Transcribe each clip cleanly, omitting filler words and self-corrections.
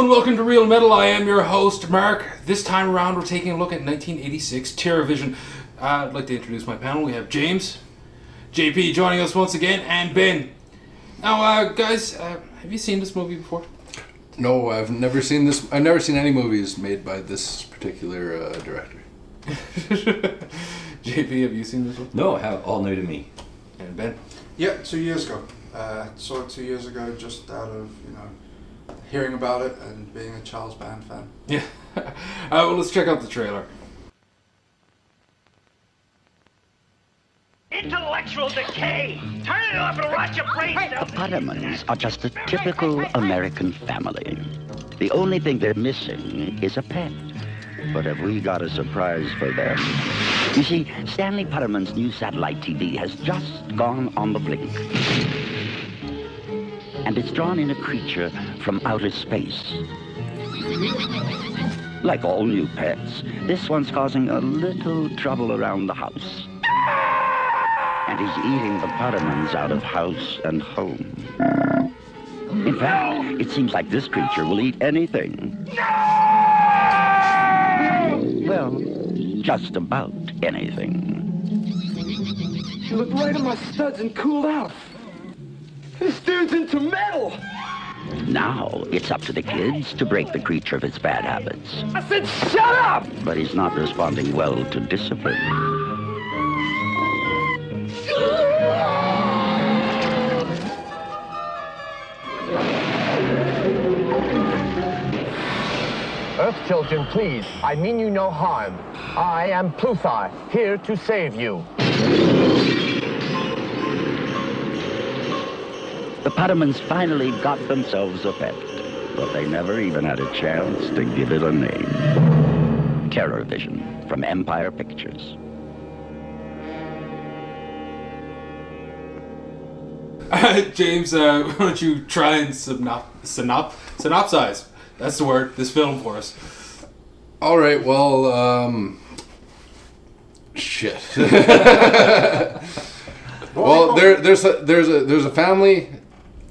and welcome to Real Metal. I am your host, Mark. This time around, we're taking a look at 1986 TerrorVision. I'd like to introduce my panel. We have James, JP joining us once again, and Ben. Now, guys, have you seen this movie before? No, I've never seen this. I've never seen any movies made by this particular director. JP, have you seen this one? No, all new to me. And Ben? Yeah, 2 years ago. Saw it 2 years ago, just out of hearing about it and being a Charles Band fan. Yeah. Well, let's check out the trailer. Intellectual decay! Turn it off and watch your brain cells! The Pottermans are just a typical American family. The only thing they're missing is a pet. But have we got a surprise for them? You see, Stanley Potterman's new satellite TV has just gone on the blink. And it's drawn in a creature from outer space. Like all new pets, this one's causing a little trouble around the house. And he's eating the Pottermans out of house and home. In fact, it seems like this creature will eat anything. Well, just about anything. You looked right at my studs and cooled out. This dude's into metal! Now, it's up to the kids to break the creature of its bad habits. I said shut up! But he's not responding well to discipline. Earth children, please. I mean you no harm. I am Pluthar, here to save you. The Pottermans finally got themselves a pet, but they never even had a chance to give it a name. TerrorVision from Empire Pictures. James, why don't you try and synopsize, that's the word, this film for us. All right, well, shit. Well, there's a family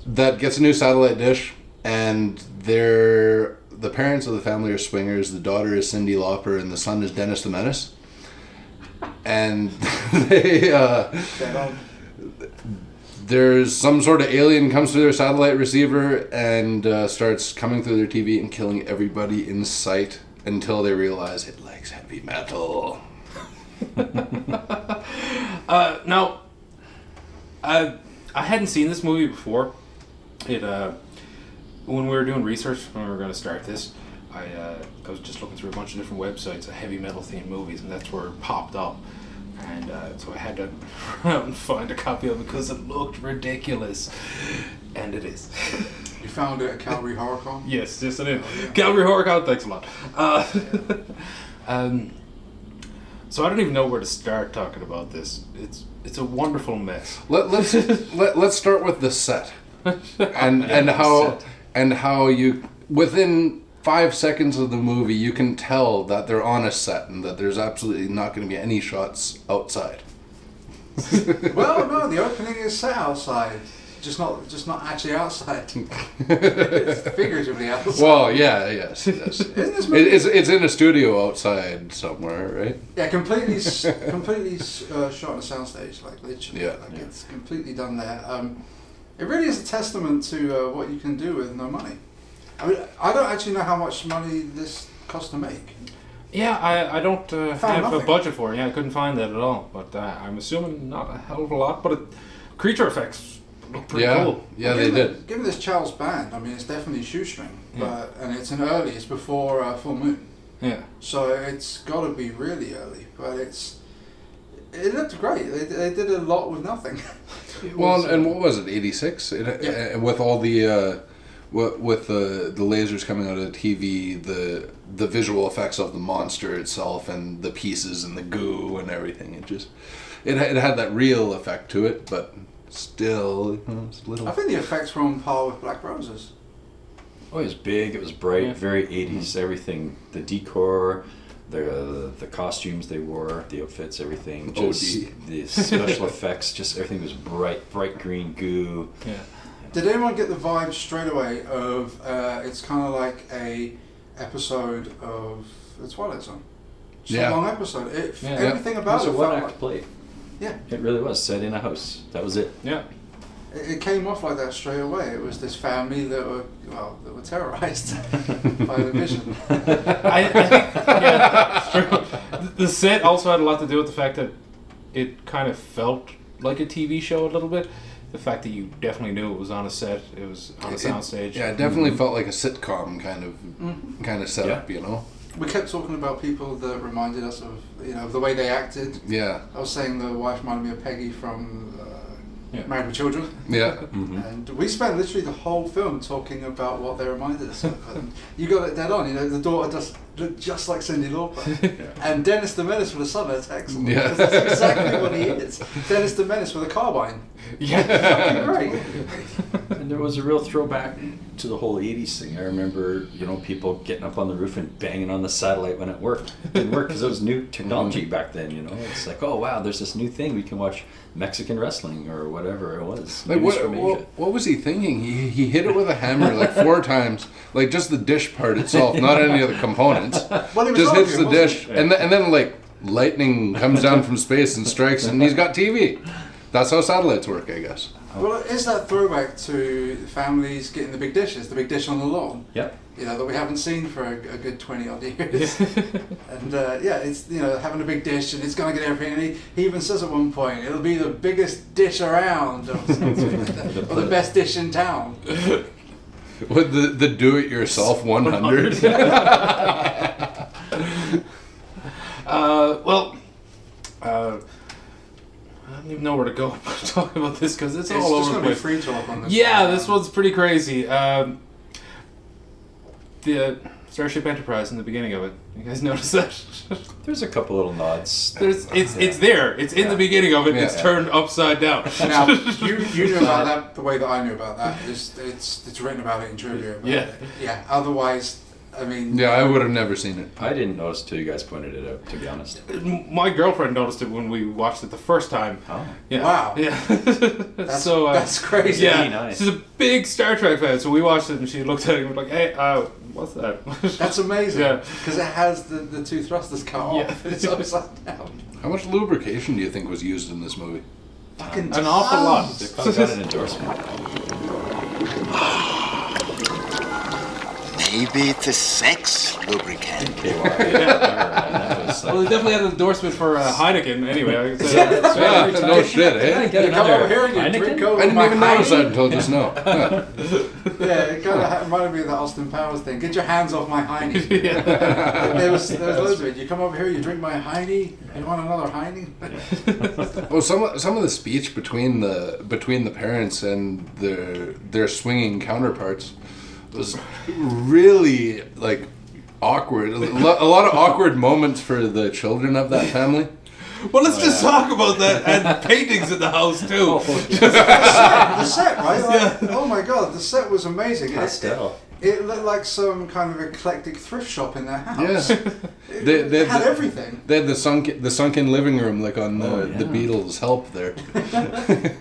that gets a new satellite dish, and the parents of the family are swingers. The daughter is Cyndi Lauper, and the son is Dennis the Menace. And there's some sort of alien comes through their satellite receiver and starts coming through their TV and killing everybody in sight until they realize it likes heavy metal. Now, I hadn't seen this movie before. When we were doing research when we were going to start this, I was just looking through a bunch of different websites of heavy metal themed movies, and that's where it popped up. And so I had to run out and find a copy of it because it looked ridiculous, and it is. You found it at Calgary Horror Con? Yes, I did. Oh, yeah. Calgary Horror Con, thanks a lot. So I don't even know where to start talking about this. It's a wonderful mess. Let's start with the set, and how you within 5 seconds of the movie you can tell that they're on a set and that there's absolutely not going to be any shots outside. Well, no, the opening is set outside, just not actually outside. It's figuratively outside. Well, yes. Isn't this movie? It's in a studio outside somewhere, right? Yeah, completely shot on a soundstage, like literally. Yeah. It's completely done there. It really is a testament to what you can do with no money. I mean, I don't actually know how much money this cost to make. Yeah, I don't have nothing. a budget for it. Yeah, I couldn't find that at all. But I'm assuming not a hell of a lot. But creature effects look pretty cool. Yeah, they did. Given this Charles Band, I mean, it's definitely shoestring, and it's it's before full moon. Yeah. So it's got to be really early, but it looked great. They did a lot with nothing. And what was it? 86. With all the. With the lasers coming out of the TV, the visual effects of the monster itself and the pieces and the goo and everything, it had that real effect to it, but still, it's a little. I think the effects were on par with Black Roses. Oh, it was big, it was bright, very 80s, everything, the decor, the costumes they wore, the outfits, everything, just the special effects, just everything was bright green goo. Yeah. Did anyone get the vibe straight away of it's kind of like a episode of The Twilight Zone? It's a long episode. Everything about it was a felt one-act like... play. Yeah. It really was, set in a house. That was it. Yeah. It came off like that straight away. It was this family that were terrorized by the vision. I think, yeah, true. The set also had a lot to do with the fact that it kind of felt like a TV show a little bit. The fact that you definitely knew it was on a set, it was on a soundstage. Yeah, it definitely felt like a sitcom kind of setup, you know. We kept talking about people that reminded us of, the way they acted. Yeah. I was saying the wife reminded me of Peggy from Married with Children. Yeah. And we spent literally the whole film talking about what they reminded us of. And you got it dead on. The daughter does look just like Cyndi Lauper. And Dennis the Menace with a son, that's excellent. Yeah. Because that's exactly what he is. Dennis the Menace with a carbine. Yeah. Fucking great. And there was a real throwback to the whole 80s thing. I remember, people getting up on the roof and banging on the satellite when it worked. It didn't work because it was new technology back then, It's like, oh, wow, there's this new thing. We can watch Mexican wrestling or whatever it was. Like, what was he thinking? He hit it with a hammer like 4 times. Like, just the dish part itself, not any of the components. Just hits the dish. And then, like, lightning comes down from space and strikes, and he's got TV. That's how satellites work, I guess. Well, is that throwback to families getting the big dishes, the big dish on the lawn? Yep. That we haven't seen for a good 20 odd years. And it's having a big dish and it's going to get everything. And he even says at one point, it'll be the biggest dish around, or something like that, or the best dish in town. With the do-it-yourself 100. I don't even know where to go talking about this because it's all just over the going to be place. free talk on this. Yeah, this one's pretty crazy. The Starship Enterprise in the beginning of it. You guys notice that? There's a couple little nods. It's there. It's in the beginning of it. Yeah. It's turned upside down. Now, you knew about that the way that I knew about that. It's written about it in trivia. Yeah. Otherwise, I mean... Yeah, I would have never seen it. I didn't notice till you guys pointed it out, to be honest. My girlfriend noticed it when we watched it the first time. Oh. Yeah. Wow. Yeah. That's crazy. Yeah. Really nice. She's a big Star Trek fan, so we watched it and she looked at it and was like, hey, what's that? That's amazing. Yeah. Because it has the 2 thrusters cut off. It's upside down. How much lubrication do you think was used in this movie? Fucking An awful lot. They probably got an endorsement. Maybe it's a sex lubricant. Well, they definitely had an endorsement for Heineken anyway. I could say that. No shit, eh? You come over here and you drink over I didn't my even notice Heine. that until just now. Yeah, it kind of reminded me of the Austin Powers thing. Get your hands off my Heine. There was loads of it. You come over here, you drink my Heine. You want another Heine? Well, some of the speech between the parents and their swinging counterparts was really like awkward. A lot of awkward moments for the children of that family. Well, let's just talk about that and paintings in the house too. The set, right? Like, oh my god, the set was amazing. Pastel. It looked like some kind of eclectic thrift shop in their house. Yeah. It had everything. They had the sunken living room like on the Beatles' Help there.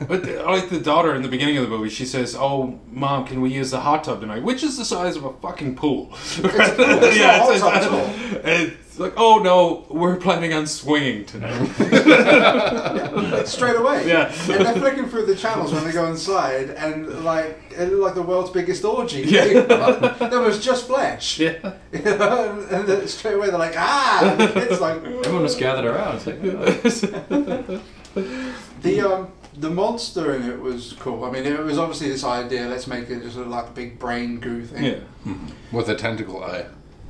But I like the daughter in the beginning of the movie. She says, "Oh, Mom, can we use the hot tub tonight?" Which is the size of a fucking pool. It's a pool. It's not a hot tub at all. It's like, oh no, we're planning on swinging tonight. Straight away. Yeah. And they're flicking through the channels when they go inside, and like it looked like the world's biggest orgy. Yeah. There was just flesh. Yeah. And then straight away they're like, ah! And the kids like, Everyone was gathered around. It's like, the monster in it was cool. I mean, it was obviously this idea, let's make it just like a big brain goo thing. Yeah. With a tentacle eye.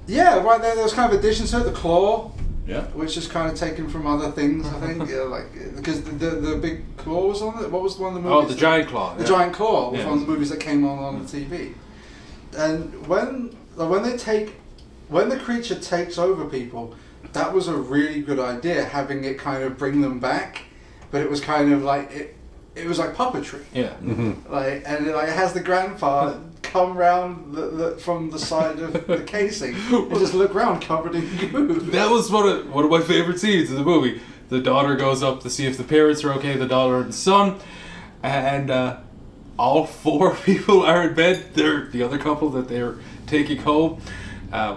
Yeah, right there was kind of additions to it, the claw. yeah. Which is kind of taken from other things, I think. Yeah, like because the big claw was on it. What was one of the movies? Oh, the giant claw. The giant claw was Yeah. one of the movies that came on the TV. And when the creature takes over people, that was a really good idea. Having it kind of bring them back, but it was kind of like it was like puppetry. Yeah. Like and it has the grandpa come round from the side of the casing and just look round covered in goo. That was one of my favorite scenes in the movie. The daughter goes up to see if the parents are okay, the daughter and son, and all 4 people are in bed. They're the other couple that they're taking home,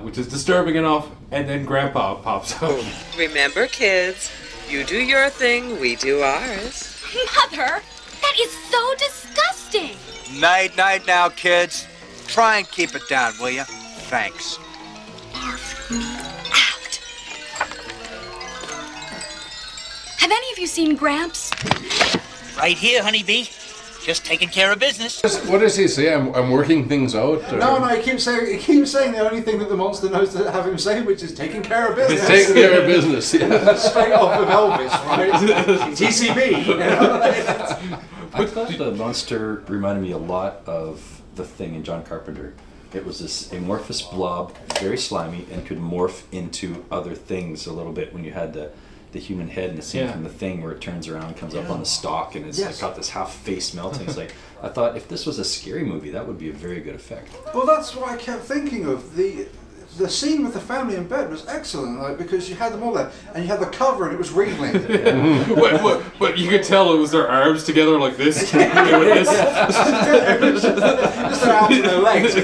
which is disturbing enough. And then Grandpa pops up. Remember, kids, you do your thing, we do ours. Mother, that is so disgusting. Night, night now, kids. Try and keep it down, will you? Thanks. Barf me out. Have any of you seen Gramps? Right here, honeybee. Just taking care of business. What does he say? I'm working things out? Or? No, he keeps saying the only thing that the monster knows to have him say, which is taking care of business. Taking care of business, yeah. Straight off of Elvis, right? TCB, you know? I thought the monster reminded me a lot of The Thing in John Carpenter. It was this amorphous blob, very slimy, and could morph into other things a little bit when you had the human head in the scene from The Thing where it turns around and comes up on the stalk and it's got this half face melting. It's like, I thought if this was a scary movie, that would be a very good effect. Well, that's what I kept thinking of. The scene with the family in bed was excellent, like, because you had them all there, and you had the cover, and it was wriggling. But you could tell it was their arms together like this. Doing this. Just their arms and their legs.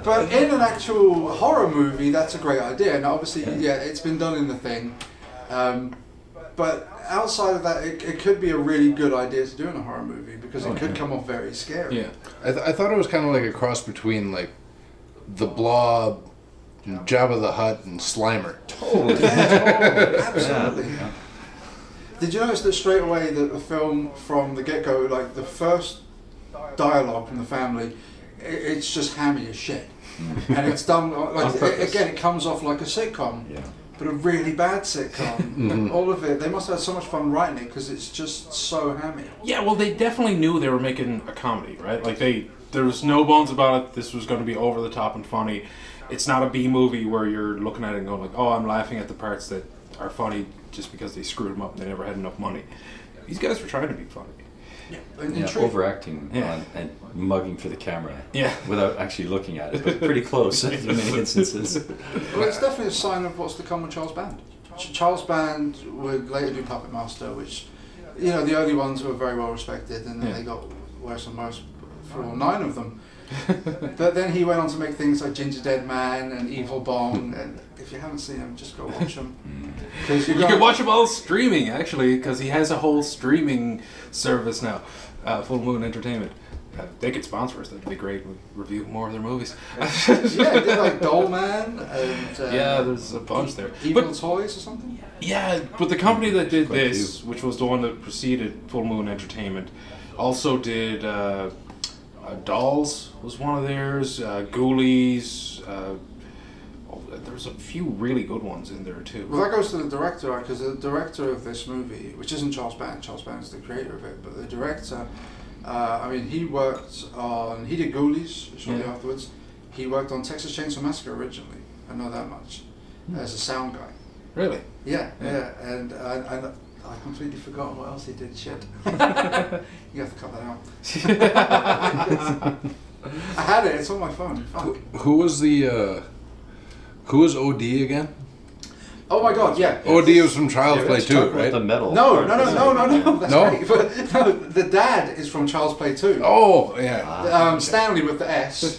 But in an actual horror movie, that's a great idea. And obviously, it's been done in The Thing. But outside of that, it could be a really good idea to do in a horror movie, because it could come off very scary. Yeah, I thought it was kind of like a cross between like the Blob, Jabba the Hutt, and Slimer. Totally, absolutely. Yeah. Did you notice that straight away that the film from the get-go, like the first dialogue from the family, it's just hammy as shit, and it's done like again. It comes off like a sitcom, but a really bad sitcom. All of it. They must have had so much fun writing it because it's just so hammy. Yeah, well, they definitely knew they were making a comedy, right? Like there was no bones about it. This was going to be over the top and funny. It's not a B movie where you're looking at it and going like, "Oh, I'm laughing at the parts that are funny just because they screwed them up and they never had enough money." These guys were trying to be funny. Overacting and mugging for the camera without actually looking at it, but pretty close in many instances. Well, it's definitely a sign of what's to come with Charles Band. Charles Band would later do Puppet Master, which, you know, the early ones were very well respected, and then they got worse and worse for all 9 of them. But then he went on to make things like Ginger Dead Man and Evil Bong, and if you haven't seen them, just go watch them. You can watch them all streaming, actually, because he has a whole streaming service now, Full Moon Entertainment. They could sponsor us, that'd be great. We'd review more of their movies. They did like Doll Man and... there's a bunch there. Evil Toys or something? Yeah, but the company that did this, which was the one that preceded Full Moon Entertainment, also did... Dolls was one of theirs, Ghoulies, there's a few really good ones in there too. Well, that goes to the director, because the director of this movie, which isn't Charles Band is the creator of it, but the director, he did Ghoulies shortly afterwards. He worked on Texas Chainsaw Massacre originally, I know that much, as a sound guy. Really? Yeah, and I completely forgot what else he did. Shit. You have to cut that out. I had it. It's on my phone. Fuck. Who was OD again? Oh my God! Yeah. OD was from Child's Play 2, right? The metal. No. That's right. But, no, the dad is from Child's Play 2. Oh yeah. Stanley with the S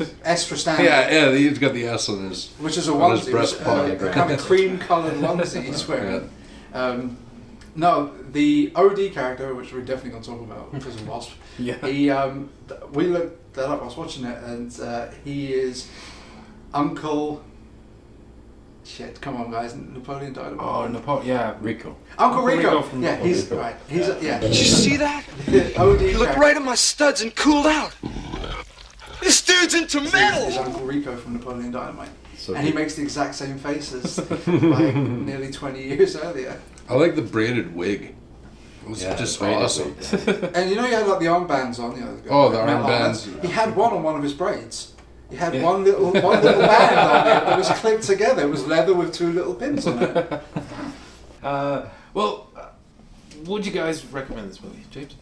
for Stanley. Yeah. He's got the S on his. Which is a on onesie. his breast pocket. Kind of cream-colored onesie he's wearing. No, the OD character, which we're definitely going to talk about because of Wasp. He, we looked that up. I was watching it, and he is Uncle. Shit, come on, guys! Napoleon Dynamite. Oh, Rico. Uncle Rico. From He's Rico. right. He's yeah. Did you see that? OD. He looked right at my studs and cooled out. This dude's into metal. He's Uncle Rico from Napoleon Dynamite, So and he makes the exact same faces like nearly 20 years earlier. I like the braided wig. It was just awesome. And you know, you had like the armbands on. You know, the armbands. He had one on one of his braids. He had one little band on it that was clipped together. It was leather with 2 little pins on it. Would you guys recommend this movie, James?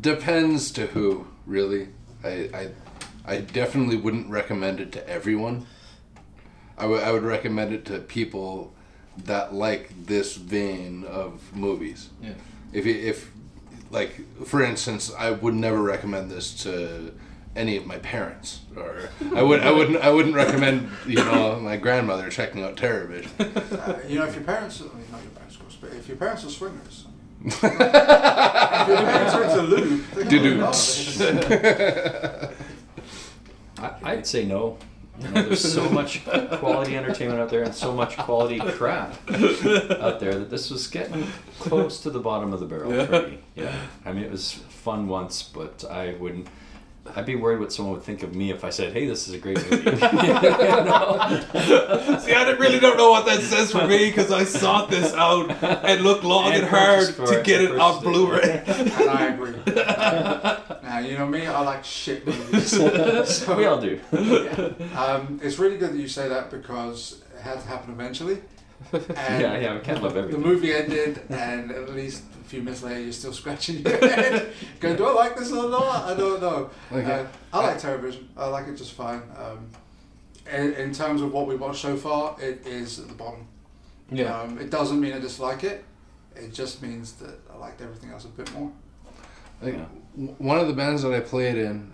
Depends to who, really. I definitely wouldn't recommend it to everyone. I would recommend it to people that like this vein of movies. Yeah. if like, for instance, I would never recommend this to any of my parents, or I wouldn't recommend, you know, my grandmother checking out TerrorVision. You know, if your parents, I mean, not your parents, of course, but if your parents are swingers, if your parents are into lube, I'd say no. You know, there's so much quality entertainment out there and so much quality crap out there that this was getting close to the bottom of the barrel for me. Yeah, I mean, it was fun once, but I'd be worried what someone would think of me if I said, "Hey, this is a great movie." See, I really don't know what that says for me, because I sought this out and looked long and hard to get it on Blu-ray. And I agree. Now, you know me, I like shit movies. So, we all do. Yeah. It's really good that you say that, because it had to happen eventually. And yeah, we can't love everything. The movie ended, and at least a few minutes later, you're still scratching your head. Going, do I like this or not? I don't know. Okay. I like TerrorVision. I like it just fine. In terms of what we watched so far, it is at the bottom. Yeah. It doesn't mean I dislike it. It just means that I liked everything else a bit more. Like, one of the bands that I play in,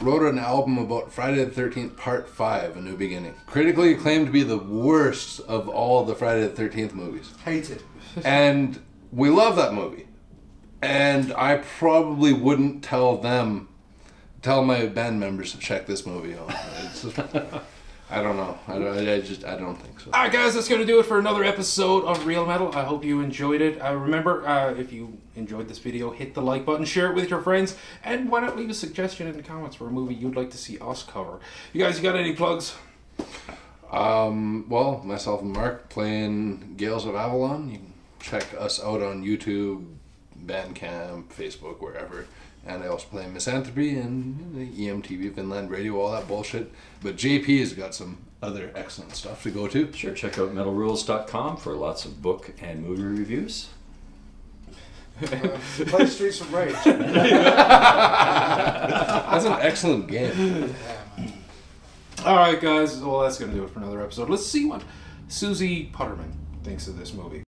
wrote an album about Friday the 13th Part 5, A New Beginning. Critically acclaimed to be the worst of all the Friday the 13th movies. Hated. And we love that movie. And I probably wouldn't tell my band members to check this movie out. It's just, I don't know. I don't think so. Alright guys, that's going to do it for another episode of Real Metal. I hope you enjoyed it. Remember, if you enjoyed this video, hit the like button, share it with your friends, and why not leave a suggestion in the comments for a movie you'd like to see us cover. You guys, you got any plugs? Well, myself and Mark playing Gales of Avalon. You can check us out on YouTube, Bandcamp, Facebook, wherever. And I also play Misanthropy and the EMTV Finland Radio, all that bullshit. But JP's got some other excellent stuff to go to. Sure, check out metalrules.com for lots of book and movie reviews. Play Streets of Rage. That's an excellent game. Alright guys, well that's going to do it for another episode. Let's see what Susie Putterman thinks of this movie.